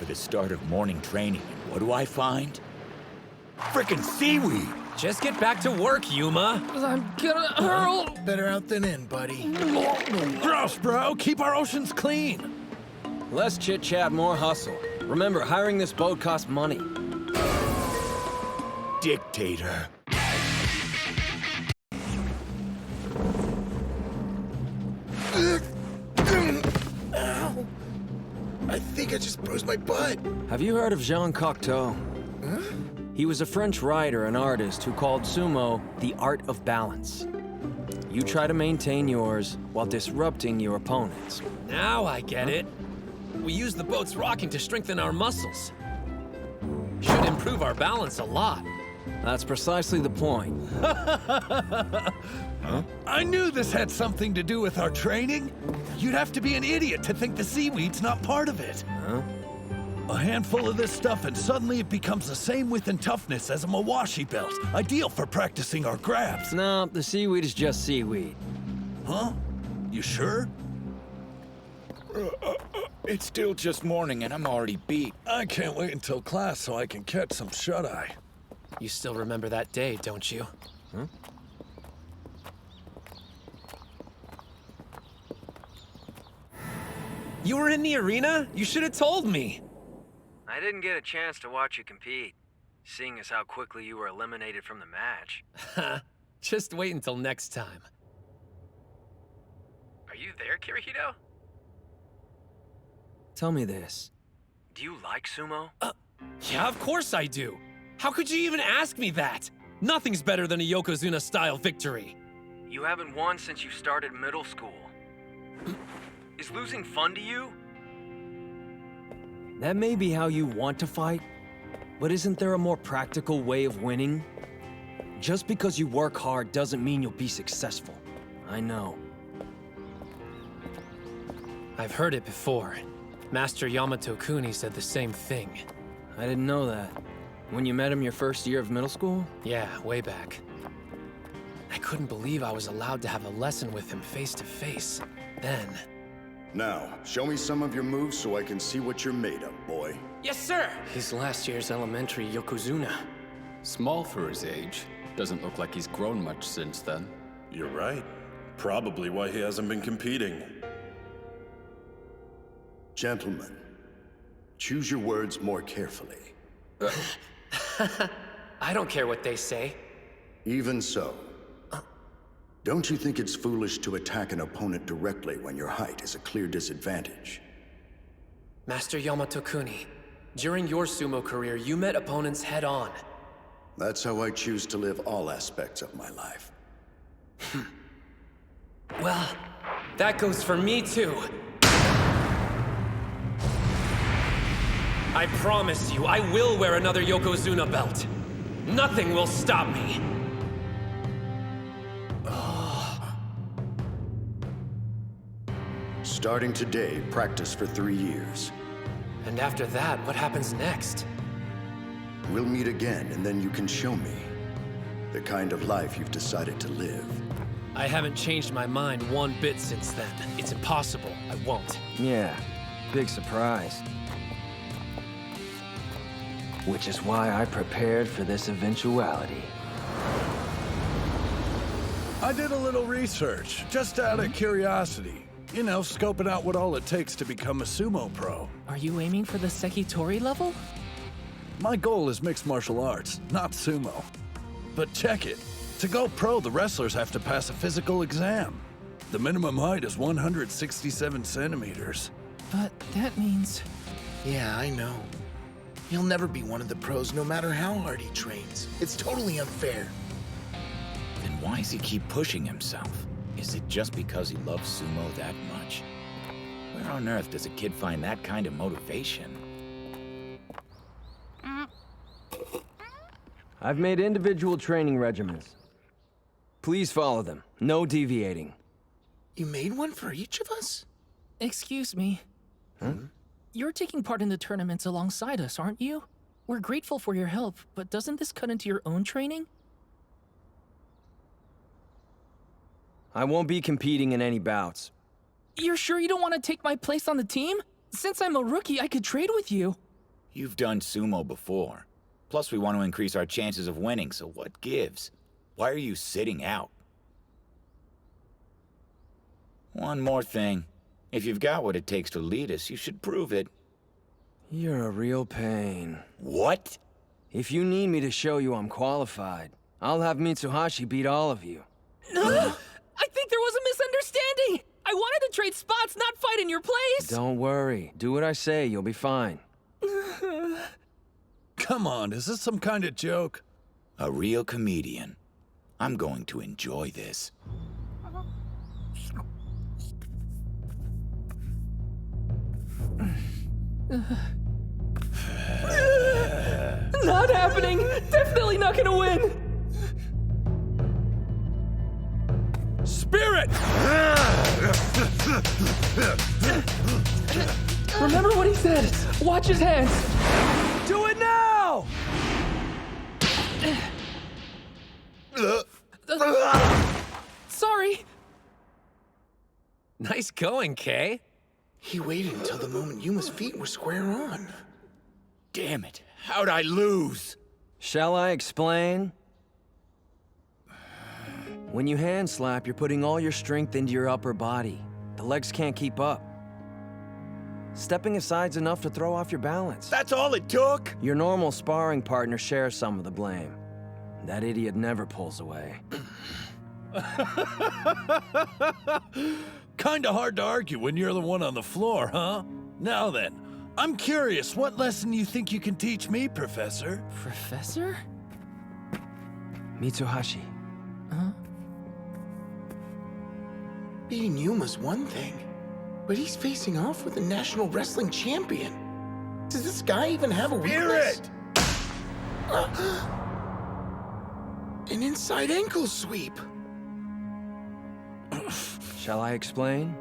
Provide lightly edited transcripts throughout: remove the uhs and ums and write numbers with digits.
for the start of morning training, and what do I find? Frickin' seaweed! Just get back to work, Yuma. I'm gonna hurl. Better out than in, buddy. Gross, bro. Keep our oceans clean. Less chit-chat, more hustle. Remember, hiring this boat costs money. Dictator. Ow! I think I just bruised my butt. Have you heard of Jean Cocteau? Huh? He was a French writer and artist who called sumo the art of balance. You try to maintain yours while disrupting your opponents. Now I get it. We use the boat's rocking to strengthen our muscles. Should improve our balance a lot. That's precisely the point. I knew this had something to do with our training. You'd have to be an idiot to think the seaweed's not part of it. Huh? A handful of this stuff and suddenly it becomes the same width and toughness as a Mawashi belt. Ideal for practicing our grabs. No, the seaweed is just seaweed. Huh? You sure? It's still just morning and I'm already beat. I can't wait until class so I can catch some shut-eye. You still remember that day, don't you? Huh? You were in the arena? You should have told me. I didn't get a chance to watch you compete, seeing as how quickly you were eliminated from the match. Just wait until next time. Are you there, Kirihito? Tell me this. Do you like sumo? Yeah, of course I do. How could you even ask me that? Nothing's better than a Yokozuna-style victory. You haven't won since you started middle school. Is losing fun to you? That may be how you want to fight, but isn't there a more practical way of winning? Just because you work hard doesn't mean you'll be successful. I know. I've heard it before. Master Yamato Kuni said the same thing. I didn't know that. When you met him your first year of middle school? Yeah, way back. I couldn't believe I was allowed to have a lesson with him face to face. Then... Now, show me some of your moves so I can see what you're made of, boy. Yes, sir! He's last year's elementary Yokozuna. Small for his age. Doesn't look like he's grown much since then. You're right. Probably why he hasn't been competing. Gentlemen, choose your words more carefully. I don't care what they say. Even so, don't you think it's foolish to attack an opponent directly when your height is a clear disadvantage? Master Yamato Kuni, during your sumo career, you met opponents head-on. That's how I choose to live all aspects of my life. Well, that goes for me too. I promise you, I will wear another Yokozuna belt. Nothing will stop me. Starting today, practice for 3 years. And after that, what happens next? We'll meet again, and then you can show me the kind of life you've decided to live. I haven't changed my mind one bit since then. It's impossible. I won't. Yeah, big surprise. Which is why I prepared for this eventuality. I did a little research, just out of curiosity. You know, scoping out what all it takes to become a sumo pro. Are you aiming for the Sekitori level? My goal is mixed martial arts, not sumo. But check it. To go pro, the wrestlers have to pass a physical exam. The minimum height is 167 centimeters. But that means... Yeah, I know. He'll never be one of the pros no matter how hard he trains. It's totally unfair. Then why does he keep pushing himself? Is it just because he loves sumo that much? Where on earth does a kid find that kind of motivation? I've made individual training regimens. Please follow them. No deviating. You made one for each of us? Excuse me. You're taking part in the tournaments alongside us, aren't you? We're grateful for your help, but doesn't this cut into your own training? I won't be competing in any bouts. You're sure you don't want to take my place on the team? Since I'm a rookie, I could trade with you. You've done sumo before. Plus, we want to increase our chances of winning, so what gives? Why are you sitting out? One more thing. If you've got what it takes to lead us, you should prove it. You're a real pain. What? If you need me to show you I'm qualified, I'll have Mitsuhashi beat all of you. I think there was a misunderstanding! I wanted to trade spots, not fight in your place! Don't worry. Do what I say, you'll be fine. Come on, is this some kind of joke? A real comedian. I'm going to enjoy this. Not happening! Definitely not gonna win! Spirit! Remember what he said! Watch his hands! Do it now! Sorry! Nice going, Kay. He waited until the moment Yuma's feet were square on. Damn it. How'd I lose? Shall I explain? When you hand slap, you're putting all your strength into your upper body. The legs can't keep up. Stepping aside's enough to throw off your balance. That's all it took? Your normal sparring partner shares some of the blame. That idiot never pulls away. Kinda hard to argue when you're the one on the floor, huh? Now then, I'm curious what lesson you think you can teach me, Professor? Professor? Mitsuhashi. Huh? Beating Yuma's one thing, but he's facing off with a national wrestling champion. Does this guy even have a weakness? An inside ankle sweep. Shall I explain?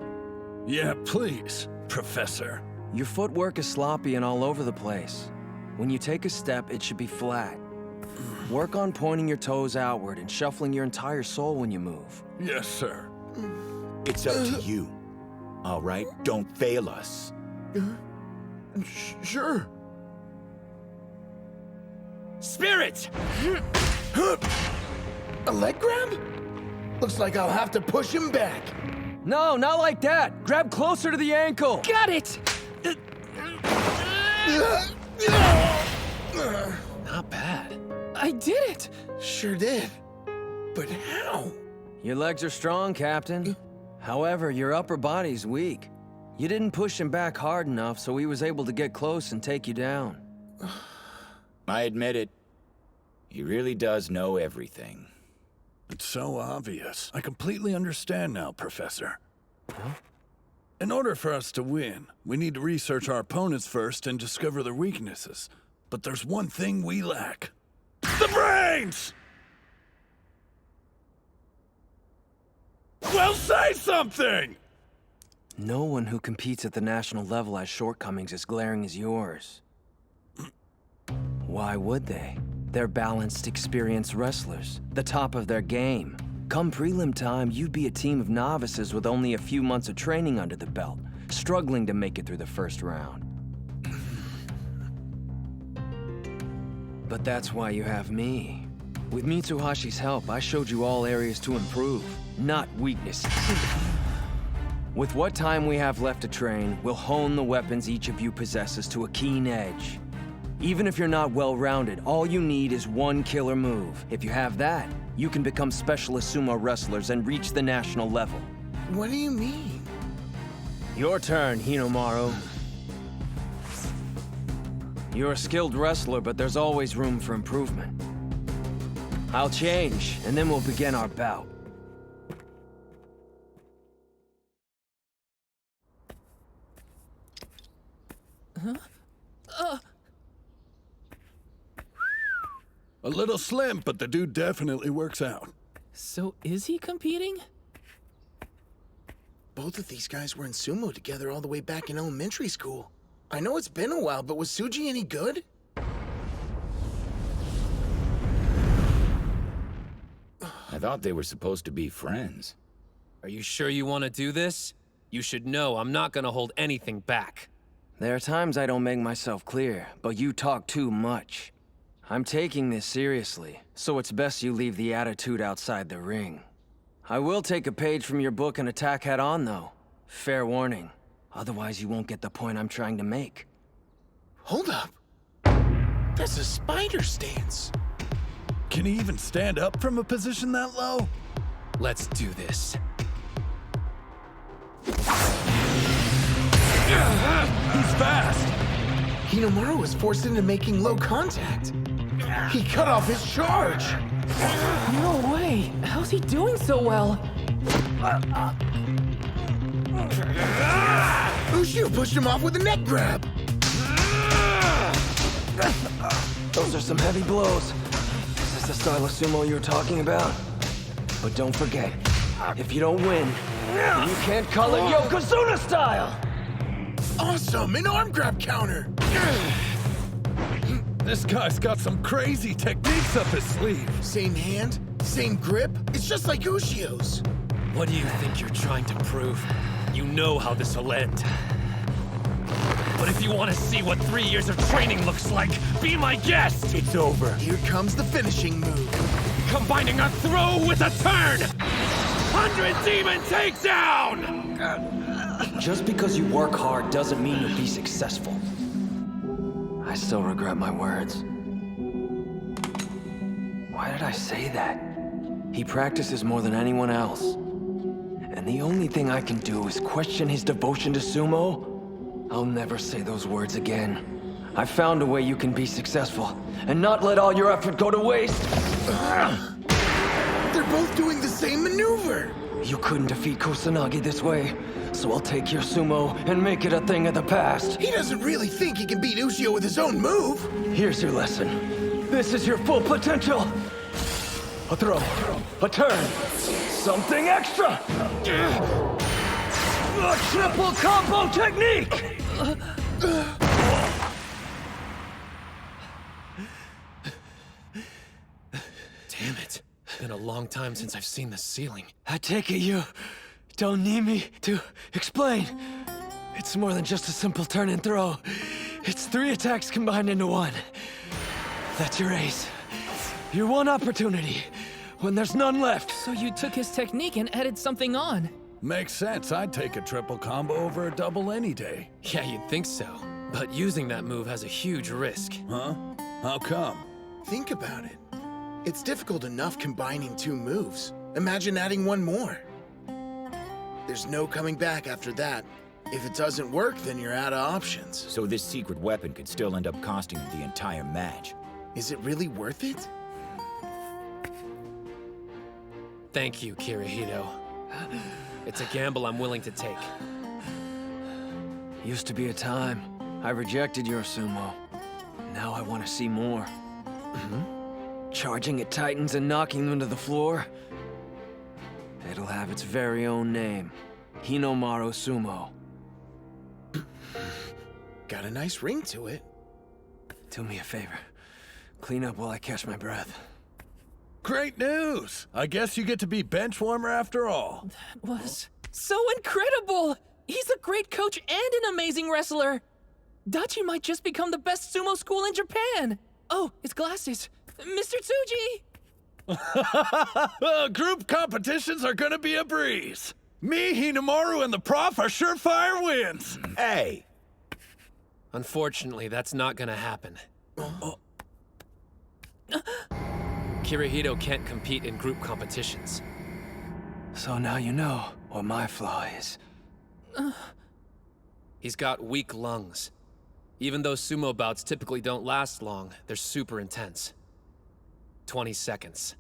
Yeah, please, Professor. Your footwork is sloppy and all over the place. When you take a step, it should be flat. Work on pointing your toes outward and shuffling your entire soul when you move. Yes, sir. It's up to you. All right, don't fail us. Sure. Spirit! A leg grab? Looks like I'll have to push him back. No, not like that! Grab closer to the ankle! Got it! Not bad. I did it! Sure did. But how? Your legs are strong, Captain. However, your upper body's weak. You didn't push him back hard enough, so he was able to get close and take you down. I admit it. He really does know everything. It's so obvious. I completely understand now, Professor. In order for us to win, we need to research our opponents first and discover their weaknesses. But there's one thing we lack. The brains! Well, say something! No one who competes at the national level has shortcomings as glaring as yours. Why would they? They're balanced, experienced wrestlers, the top of their game. Come prelim time, you'd be a team of novices with only a few months of training under the belt, struggling to make it through the first round. But that's why you have me. With Mitsuhashi's help, I showed you all areas to improve, not weaknesses. With what time we have left to train, we'll hone the weapons each of you possesses to a keen edge. Even if you're not well-rounded, all you need is one killer move. If you have that, you can become specialist sumo wrestlers and reach the national level. What do you mean? Your turn, Hinomaru. You're a skilled wrestler, but there's always room for improvement. I'll change, and then we'll begin our bout. A little slim, but the dude definitely works out. So is he competing? Both of these guys were in sumo together all the way back in elementary school. I know it's been a while, but was Suji any good? I thought they were supposed to be friends. Are you sure you want to do this? You should know I'm not gonna hold anything back. There are times I don't make myself clear, but you talk too much. I'm taking this seriously, so it's best you leave the attitude outside the ring. I will take a page from your book and attack head-on, though. Fair warning. Otherwise, you won't get the point I'm trying to make. Hold up. That's a spider stance. Can he even stand up from a position that low? Let's do this. He's fast! Hinomaru was forced into making low contact. He cut off his charge. No way! How's he doing so well? Ushio pushed him off with a neck grab. Those are some heavy blows. Is this the style of sumo you were talking about? But don't forget, if you don't win, you can't call it Yokozuna style! Awesome, an arm grab counter. This guy's got some crazy techniques up his sleeve. Same hand, same grip. It's just like Ushio's. What do you think you're trying to prove? You know how this will end. But if you want to see what 3 years of training looks like, be my guest! It's over. Here comes the finishing move. Combining a throw with a turn! 100 Demon Takedown! Just because you work hard doesn't mean you'll be successful. I still regret my words. Why did I say that? He practices more than anyone else. And the only thing I can do is question his devotion to sumo. I'll never say those words again. I found a way you can be successful, and not let all your effort go to waste. They're both doing the same maneuver. You couldn't defeat Kusanagi this way, so I'll take your sumo and make it a thing of the past. He doesn't really think he can beat Ushio with his own move. Here's your lesson. This is your full potential. A throw, a turn, something extra. A triple combo technique! Damn it. Been a long time since I've seen the ceiling. I take it you don't need me to explain. It's more than just a simple turn and throw. It's 3 attacks combined into one. That's your ace. Your one opportunity, when there's none left. So you took his technique and added something on. Makes sense. I'd take a triple combo over a double any day. Yeah, you'd think so. But using that move has a huge risk. Huh? How come? Think about it. It's difficult enough combining 2 moves. Imagine adding 1 more. There's no coming back after that. If it doesn't work, then you're out of options. So this secret weapon could still end up costing him the entire match. Is it really worth it? Thank you, Kirihito. It's a gamble I'm willing to take. Used to be a time I rejected your sumo. Now I want to see more. Charging at titans and knocking them to the floor. It'll have its very own name. Hinomaru Sumo. Got a nice ring to it. Do me a favor. Clean up while I catch my breath. Great news! I guess you get to be bench warmer after all. That was so incredible! He's a great coach and an amazing wrestler! Dachi might just become the best sumo school in Japan! Oh, his glasses. Mr. Tsuji! Group competitions are gonna be a breeze. Me, Hinomaru, and the prof are surefire wins. Hey! Unfortunately, that's not gonna happen. Kirihito can't compete in group competitions. So now you know what my flaw is. He's got weak lungs. Even though sumo bouts typically don't last long, they're super intense. 20 seconds.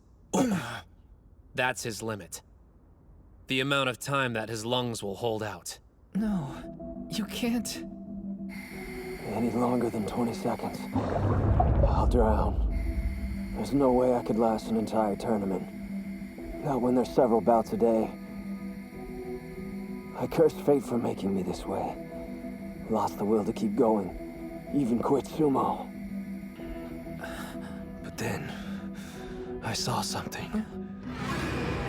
That's his limit. The amount of time that his lungs will hold out. No, you can't. Any longer than 20 seconds, I'll drown. There's no way I could last an entire tournament. Not when there's several bouts a day. I cursed fate for making me this way. Lost the will to keep going. Even quit sumo. But then, I saw something.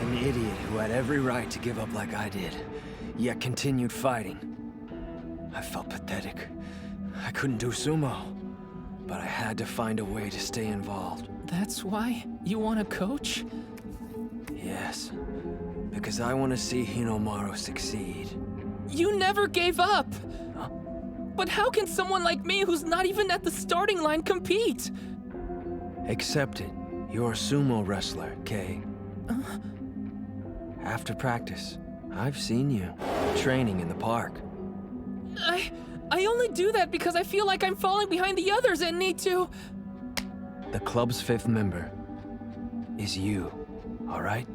An idiot who had every right to give up like I did, yet continued fighting. I felt pathetic, I couldn't do sumo, but I had to find a way to stay involved. That's why you want to coach? Yes, because I want to see Hinomaru succeed. You never gave up! Huh? But how can someone like me who's not even at the starting line compete? Accept it. You're a sumo wrestler, Kay. After practice, I've seen you training in the park. I only do that because I feel like I'm falling behind the others and need to... The club's 5th member is you, all right?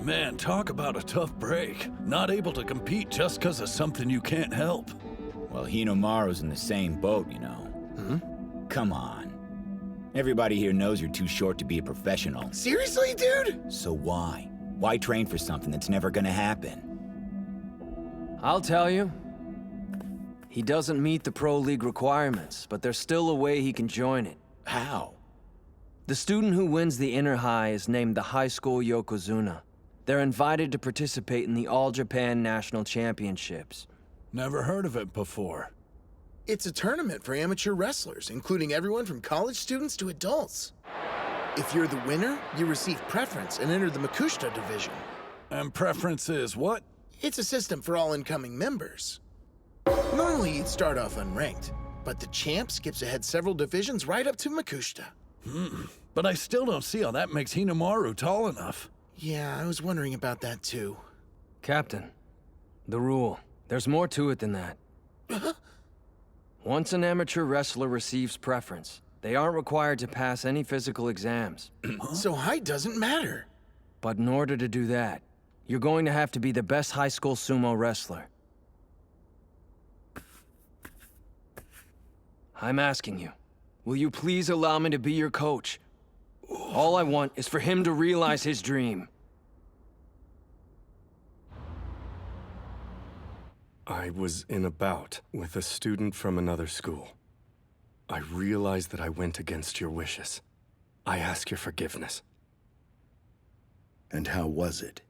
Man, talk about a tough break. Not able to compete just because of something you can't help. Well, Hinomaru's in the same boat, you know. Come on. Everybody here knows you're too short to be a professional. Seriously, dude? So why? Why train for something that's never gonna happen? I'll tell you. He doesn't meet the Pro League requirements, but there's still a way he can join it. How? The student who wins the inner high is named the High School Yokozuna. They're invited to participate in the All Japan National Championships. Never heard of it before. It's a tournament for amateur wrestlers, including everyone from college students to adults. If you're the winner, you receive preference and enter the Makushita division. And preference is what? It's a system for all incoming members. Normally, you'd start off unranked, but the champ skips ahead several divisions right up to Makushita. But I still don't see how that makes Hinomaru tall enough. Yeah, I was wondering about that too. Captain, the rule. There's more to it than that. Once an amateur wrestler receives preference, they aren't required to pass any physical exams. So height doesn't matter. But in order to do that, you're going to have to be the best high school sumo wrestler. I'm asking you, will you please allow me to be your coach? All I want is for him to realize his dream. I was in a bout with a student from another school. I realize that I went against your wishes. I ask your forgiveness. And how was it?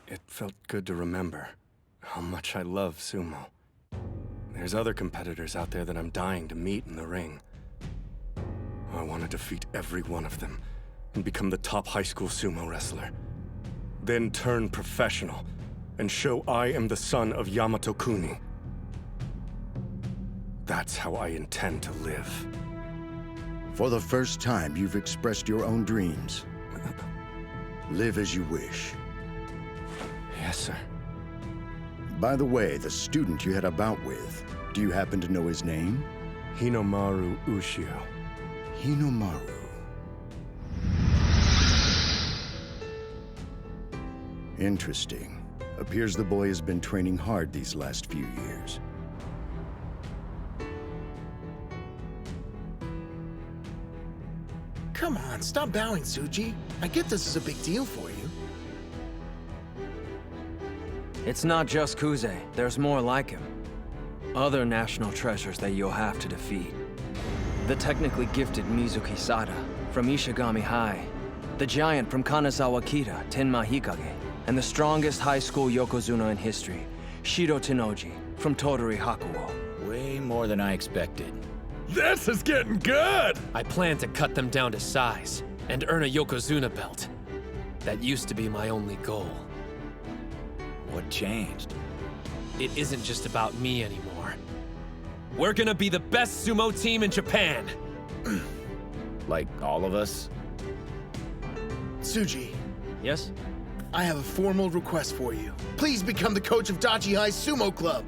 It felt good to remember how much I love sumo. There's other competitors out there that I'm dying to meet in the ring. I want to defeat every one of them and become the top high school sumo wrestler. Then turn professional and show I am the son of Yamato Kuni. That's how I intend to live. For the first time, you've expressed your own dreams. Live as you wish. Yes, sir. By the way, the student you had a bout with, do you happen to know his name? Hinomaru Ushio. Hinomaru. Interesting. Appears the boy has been training hard these last few years. Come on, stop bowing, Tsuji. I get this is a big deal for you. It's not just Kuze, there's more like him. Other national treasures that you'll have to defeat. The technically gifted Mizuki Sada from Ishigami High, the giant from Kanazawa Kita, Tenma Hikage, and the strongest high school Yokozuna in history, Shiro Tenoji from Tottori Hakuo. Way more than I expected. This is getting good! I plan to cut them down to size and earn a Yokozuna belt. That used to be my only goal. What changed? It isn't just about me anymore. We're gonna be the best sumo team in Japan! Like all of us? Tsuji, Yes? I have a formal request for you. Please become the coach of Dachi High's sumo club.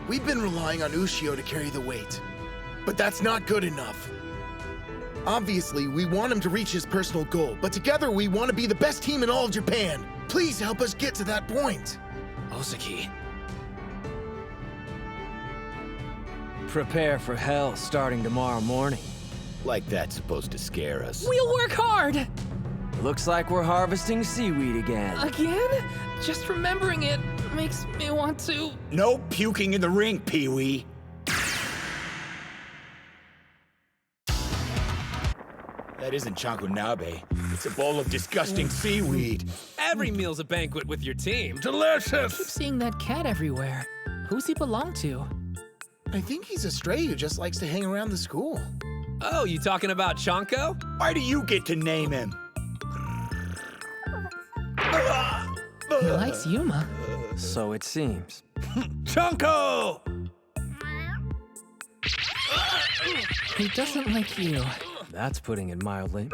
We've been relying on Ushio to carry the weight, but that's not good enough. Obviously, we want him to reach his personal goal, but together we want to be the best team in all of Japan. Please help us get to that point. Ozaki. Prepare for hell starting tomorrow morning. Like that's supposed to scare us. We'll work hard! Looks like we're harvesting seaweed again. Again? Just remembering it makes me want to... No puking in the ring, Pee-wee! That isn't chankunabe. It's a bowl of disgusting seaweed. Every meal's a banquet with your team. Keep Delicious! seeing that cat everywhere. Who's he belong to? I think he's a stray who just likes to hang around the school. Oh, you talking about Chonko? Why do you get to name him? He likes Yuma. So it seems. Chonko! He doesn't like you. That's putting it mildly.